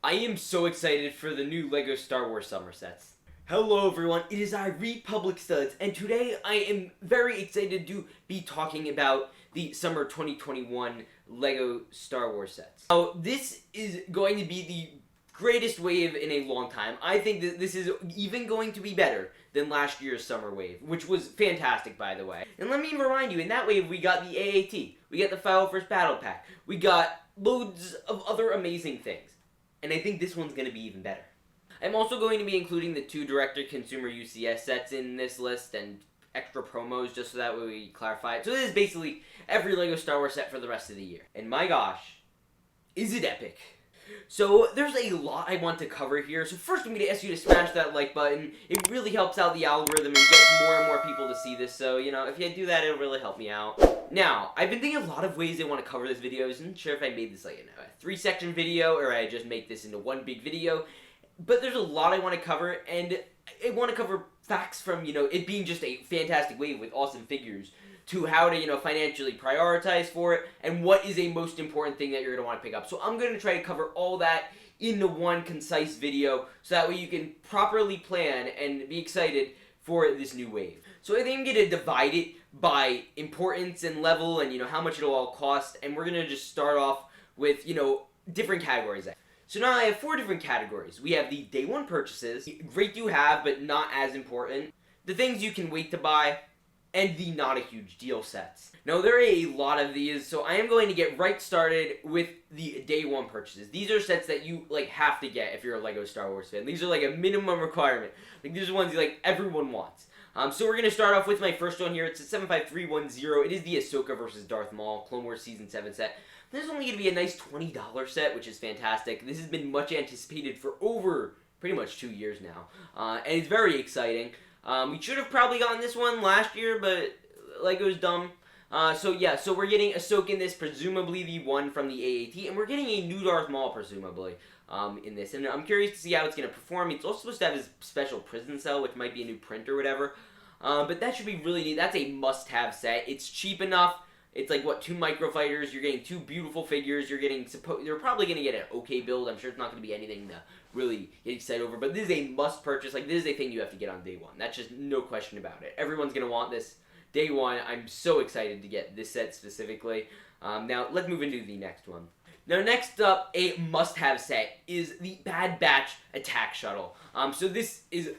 I am so excited for the new LEGO Star Wars summer sets. Hello everyone, it is I, Republic Studs, and today I am very excited to be talking about the summer 2021 LEGO Star Wars sets. Now, this is going to be the greatest wave in a long time. I think that this is even going to be better than last year's summer wave, which was fantastic, by the way. And let me remind you, in that wave we got the AAT, we got the Final First Battle Pack, we got loads of other amazing things. And I think this one's going to be even better. I'm also going to be including the 2 direct-to-consumer UCS sets in this list and extra promos just so that way we clarify it. So this is basically every LEGO Star Wars set for the rest of the year. And my gosh, is it epic. So there's a lot I want to cover here. So first I'm going to ask you to smash that like button. It really helps out the algorithm and gets more and more people to see this. So, if you do that, it'll really help me out. Now, I've been thinking a lot of ways I want to cover this video. I wasn't sure if I made this like a 3-section video or I just make this into one big video. But there's a lot I want to cover, and I want to cover facts from, it being just a fantastic wave with awesome figures to how to, financially prioritize for it, and what is a most important thing that you're going to want to pick up. So I'm going to try to cover all that into one concise video, so that way you can properly plan and be excited for this new wave. So I think I'm going to divide it by importance and level and, how much it'll all cost, and we're going to just start off with, different categories. So now I have 4 different categories. We have the day 1 purchases, great to have but not as important, the things you can wait to buy, and the not a huge deal sets. Now there are a lot of these, so I am going to get right started with the day 1 purchases. These are sets that you have to get if you're a LEGO Star Wars fan. These are like a minimum requirement. These are ones everyone wants. So we're going to start off with my first one here. It's a 75310. It is the Ahsoka vs. Darth Maul Clone Wars Season 7 set. This is only going to be a nice $20 set, which is fantastic. This has been much anticipated for over pretty much 2 years now. And it's very exciting. We should have probably gotten this one last year, but LEGO's dumb. So we're getting Ahsoka in this, presumably the one from the AAT, and we're getting a new Darth Maul, presumably, in this. And I'm curious to see how it's going to perform. It's also supposed to have his special prison cell, which might be a new print or whatever. But that should be really neat. That's a must-have set. It's cheap enough. It's 2 microfighters. You're getting 2 beautiful figures. You're probably going to get an okay build. I'm sure it's not going to be anything to really get excited over. But this is a must purchase. This is a thing you have to get on day 1. That's just no question about it. Everyone's going to want this day 1. I'm so excited to get this set specifically. Now, let's move into the next one. Now, next up, a must-have set is the Bad Batch Attack Shuttle. So this is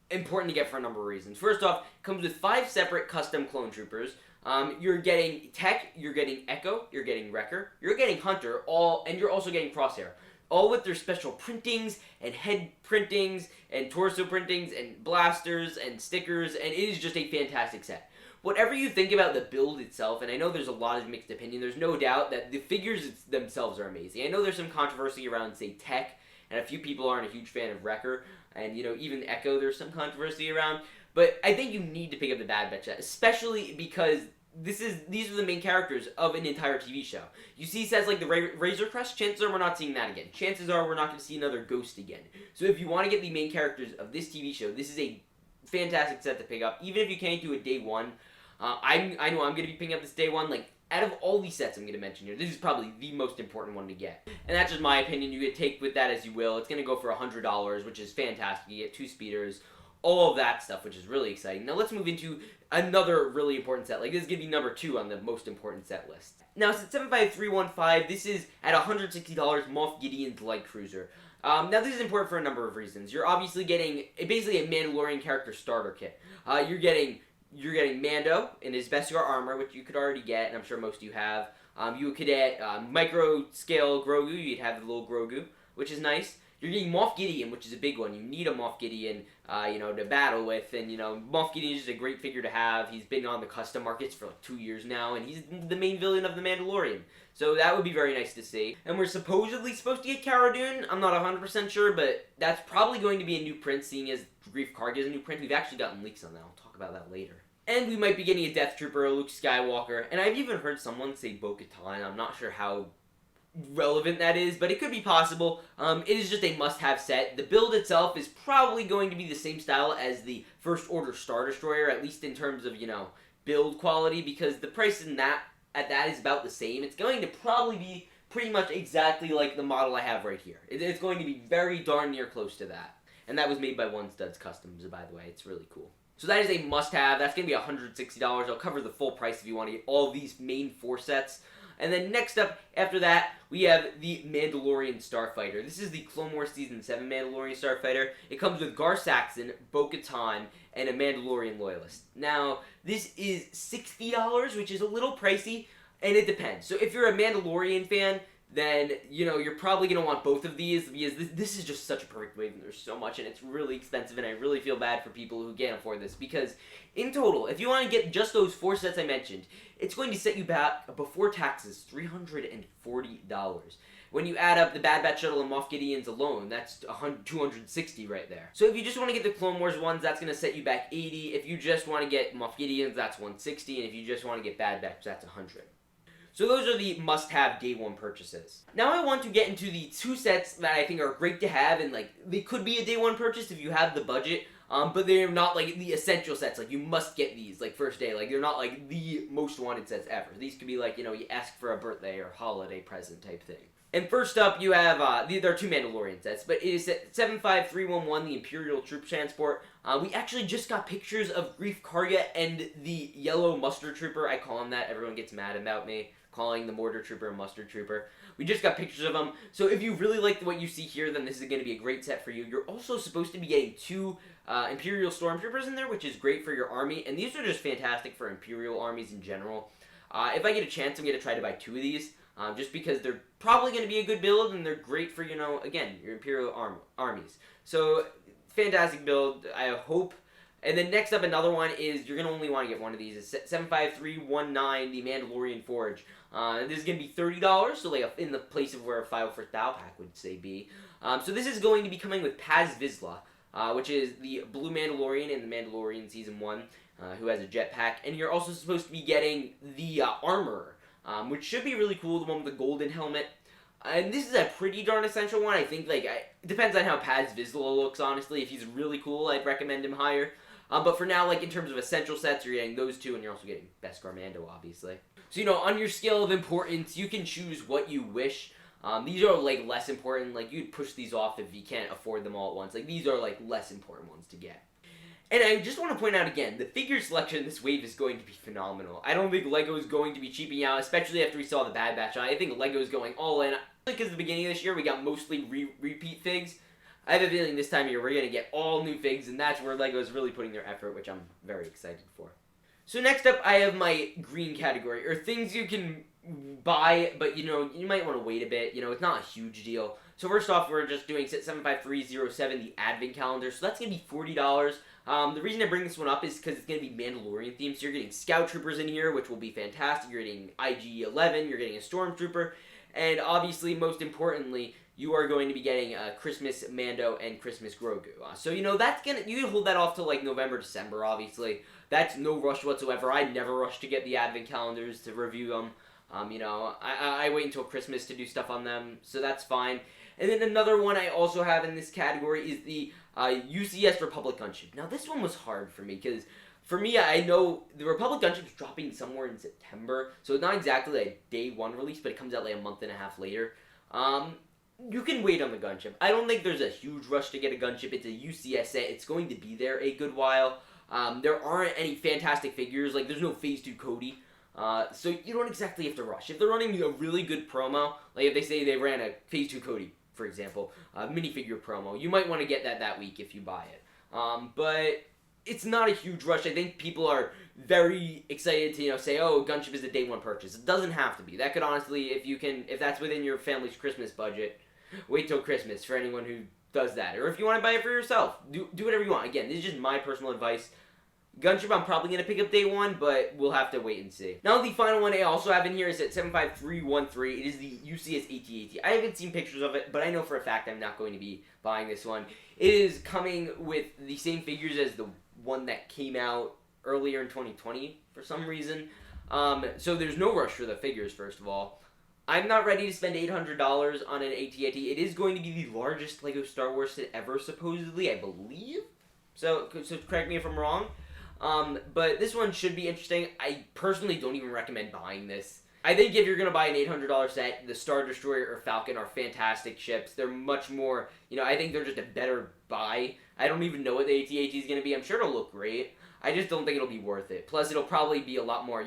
important to get for a number of reasons. First off, it comes with 5 separate custom clone troopers. You're getting Tech, you're getting Echo, you're getting Wrecker, you're getting Hunter, and you're also getting Crosshair. All with their special printings, and head printings, and torso printings, and blasters, and stickers, and it is just a fantastic set. Whatever you think about the build itself, and I know there's a lot of mixed opinion, there's no doubt that the figures themselves are amazing. I know there's some controversy around, say, Tech, and a few people aren't a huge fan of Wrecker, and, even Echo there's some controversy around. But I think you need to pick up the Bad Batch set, especially because these are the main characters of an entire TV show. You see sets like the Razor Crest, chances are we're not seeing that again. Chances are we're not going to see another Ghost again. So if you want to get the main characters of this TV show, this is a fantastic set to pick up. Even if you can't do it day 1, I know I'm going to be picking up this day 1. Out of all these sets I'm going to mention here, this is probably the most important one to get. And that's just my opinion. You can take with that as you will. It's going to go for $100, which is fantastic. You get 2 speeders, all of that stuff, which is really exciting. Now let's move into another really important set. This is going to be number 2 on the most important set list. Now, set 75315, this is at $160, Moff Gideon's Light Cruiser. Now, this is important for a number of reasons. You're obviously getting basically a Mandalorian character starter kit. You're getting Mando in his Beskar armor, which you could already get, and I'm sure most of you have. You could get micro-scale Grogu. You'd have the little Grogu, which is nice. You're getting Moff Gideon, which is a big one. You need a Moff Gideon, to battle with. And, Moff Gideon is just a great figure to have. He's been on the custom markets for 2 years now, and he's the main villain of The Mandalorian. So that would be very nice to see. And we're supposedly supposed to get Cara Dune. I'm not 100% sure, but that's probably going to be a new print, seeing as Grief Karg is a new print. We've actually gotten leaks on that. I'll talk about that later. And we might be getting a Death Trooper, a Luke Skywalker, and I've even heard someone say Bo-Katan. I'm not sure how relevant that is, but it could be possible. It is just a must-have set. The build itself is probably going to be the same style as the First Order Star Destroyer, at least in terms of, build quality, because the price at that is about the same. It's going to probably be pretty much exactly like the model I have right here. It's going to be very darn near close to that. And that was made by One Studs Customs, by the way. It's really cool. So that is a must-have. That's going to be $160. I'll cover the full price if you want to get all these main 4 sets. And then next up, after that, we have the Mandalorian Starfighter. This is the Clone Wars Season 7 Mandalorian Starfighter. It comes with Gar Saxon, Bo-Katan, and a Mandalorian Loyalist. Now, this is $60, which is a little pricey, and it depends. So if you're a Mandalorian fan, then, you know, you're probably going to want both of these, because this is just such a perfect wave, and there's so much, and it's really expensive, and I really feel bad for people who can't afford this, because in total, if you want to get just those 4 sets I mentioned, it's going to set you back, before taxes, $340. When you add up the Bad Batch Shuttle and Moff Gideon's alone, that's $260 right there. So if you just want to get the Clone Wars ones, that's going to set you back $80. If you just want to get Moff Gideon's, that's $160, and if you just want to get Bad Batch, that's $100. So those are the must-have day 1 purchases. Now I want to get into the 2 sets that I think are great to have, and like they could be a day 1 purchase if you have the budget, but they're not like the essential sets. Like you must get these like first day. Like they're not like the most wanted sets ever. These could be like, you know, you ask for a birthday or holiday present type thing. And first up, you have, there are 2 Mandalorian sets, but it is set 75311, the Imperial Troop Transport. We actually just got pictures of Grief Karga and the Yellow Mustard Trooper. I call him that. Everyone gets mad about me calling the Mortar Trooper a Mustard Trooper. We just got pictures of them. So if you really like what you see here, then this is going to be a great set for you. You're also supposed to be getting 2 Imperial Stormtroopers in there, which is great for your army. And these are just fantastic for Imperial armies in general. If I get a chance, I'm going to try to buy 2 of these. Just because they're probably going to be a good build, and they're great for, you know, again, your Imperial armies. So, fantastic build, I hope. And then next up, another one is, you're going to only want to get one of these. It's 75319, the Mandalorian Forge. This is going to be $30, so like in the place of where a 501st Battle Pack would say be. So this is going to be coming with Paz Vizsla, which is the Blue Mandalorian in the Mandalorian Season 1, who has a jetpack. And you're also supposed to be getting the Armorer, which should be really cool, the one with the golden helmet. And this is a pretty darn essential one. I think, like, it depends on how Paz Vizsla looks, honestly. If he's really cool, I'd recommend him higher. But for now, like, in terms of essential sets, you're getting those 2, and you're also getting Beskar Mando, obviously. So, you know, on your scale of importance, you can choose what you wish. These are, like, less important. Like, you'd push these off if you can't afford them all at once. Like, these are, like, less important ones to get. And I just want to point out again, the figure selection in this wave is going to be phenomenal. I don't think LEGO is going to be cheaping out, especially after we saw the Bad Batch. I think LEGO is going all in. Because at the beginning of this year, we got mostly repeat figs. I have a feeling this time of year we're going to get all new figs, and that's where LEGO is really putting their effort, which I'm very excited for. So next up, I have my green category, or things you can buy, but, you know, you might want to wait a bit. You know, it's not a huge deal. So first off, we're just doing set 75307, the Advent Calendar. So that's going to be $40. The reason I bring this one up is because it's going to be Mandalorian themed. So you're getting Scout Troopers in here, which will be fantastic. You're getting IG-11, you're getting a Stormtrooper, and obviously, most importantly, you are going to be getting Christmas Mando and Christmas Grogu. So, you know, that's going to, you can hold that off till like November, December, obviously. That's no rush whatsoever. I never rush to get the Advent Calendars to review them. You know, I wait until Christmas to do stuff on them, so that's fine. And then another one I also have in this category is the UCS Republic Gunship. Now, this one was hard for me, because for me, I know the Republic Gunship's dropping somewhere in September, so it's not exactly a day 1 release, but it comes out like a month and a half later. You can wait on the gunship. I don't think there's a huge rush to get a gunship. It's a UCS set. It's going to be there a good while. There aren't any fantastic figures. Like, there's no Phase 2 Cody. So you don't exactly have to rush. If they're running a really good promo, like if they say they ran a Phase 2 Cody, for example, minifigure promo, you might want to get that week if you buy it. But it's not a huge rush. I think people are very excited to, you know, say, oh, gunship is a day 1 purchase. It doesn't have to be. That could honestly, if that's within your family's Christmas budget, wait till Christmas for anyone who does that. Or if you want to buy it for yourself, do whatever you want. Again, this is just my personal advice. Gunship I'm probably going to pick up day 1, but we'll have to wait and see. Now, the final one I also have in here is at 75313. It is the UCS AT-AT. I haven't seen pictures of it, but I know for a fact I'm not going to be buying this one. It is coming with the same figures as the one that came out earlier in 2020 for some reason. So there's no rush for the figures, first of all. I'm not ready to spend $800 on an AT-AT. It is going to be the largest LEGO Star Wars set ever, supposedly, I believe. So correct me if I'm wrong. But this one should be interesting. I personally don't even recommend buying this. I think if you're going to buy an $800 set, the Star Destroyer or Falcon are fantastic ships. They're much more, I think they're just a better buy. I don't even know what the AT-AT is going to be. I'm sure it'll look great. I just don't think it'll be worth it. Plus, it'll probably be a lot more,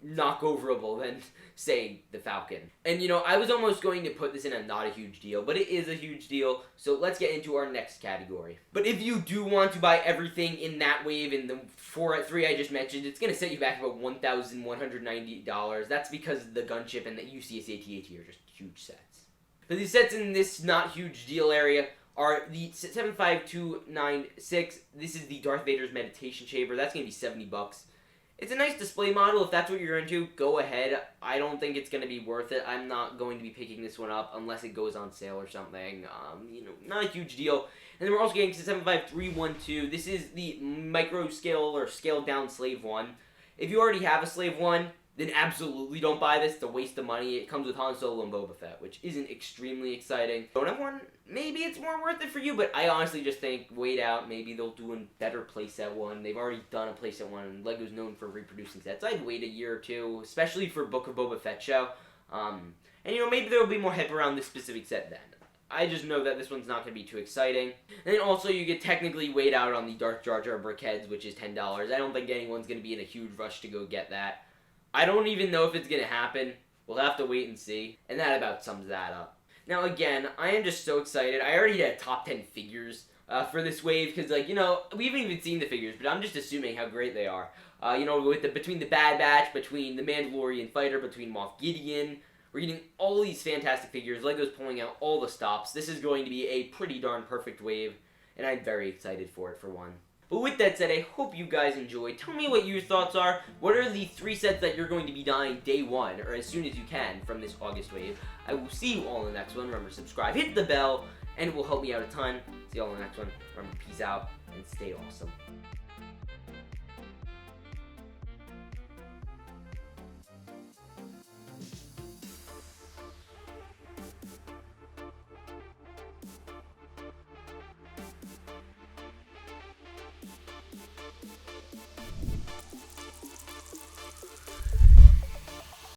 knockoverable than, say, the Falcon. And, I was almost going to put this in a not a huge deal, but it is a huge deal, so let's get into our next category. But if you do want to buy everything in that wave in the 3 I just mentioned, it's going to set you back about $1,190. That's because the gunship and the UCS AT-AT are just huge sets. But these sets in this not huge deal area are the 75296. This is the Darth Vader's Meditation Chamber. That's going to be $70. It's a nice display model. If that's what you're into, go ahead. I don't think it's going to be worth it. I'm not going to be picking this one up unless it goes on sale or something. Not a huge deal. And then we're also getting to 75312. This is the micro scale or scaled down Slave 1. If you already have a Slave 1, then absolutely don't buy this. It's a waste of money. It comes with Han Solo and Boba Fett, which isn't extremely exciting. Don't have one? Maybe it's more worth it for you, but I honestly just think wait out. Maybe they'll do a better playset one. They've already done a playset one, and LEGO's known for reproducing sets. I'd wait a year or two, especially for Book of Boba Fett show. And maybe there will be more hype around this specific set then. I just know that this one's not going to be too exciting. And then also you could technically wait out on the Darth Jar Jar Brickheads, which is $10. I don't think anyone's going to be in a huge rush to go get that. I don't even know if it's going to happen. We'll have to wait and see. And that about sums that up. Now, again, I am just so excited. I already had top 10 figures for this wave because, we haven't even seen the figures, but I'm just assuming how great they are. Between the Bad Batch, between the Mandalorian Fighter, between Moff Gideon, we're getting all these fantastic figures. LEGO's pulling out all the stops. This is going to be a pretty darn perfect wave, and I'm very excited for it, for one. But with that said, I hope you guys enjoyed. Tell me what your thoughts are. What are the 3 sets that you're going to be buying day 1, or as soon as you can, from this August wave? I will see you all in the next one. Remember, subscribe, hit the bell, and it will help me out a ton. See you all in the next one. Remember, peace out, and stay awesome.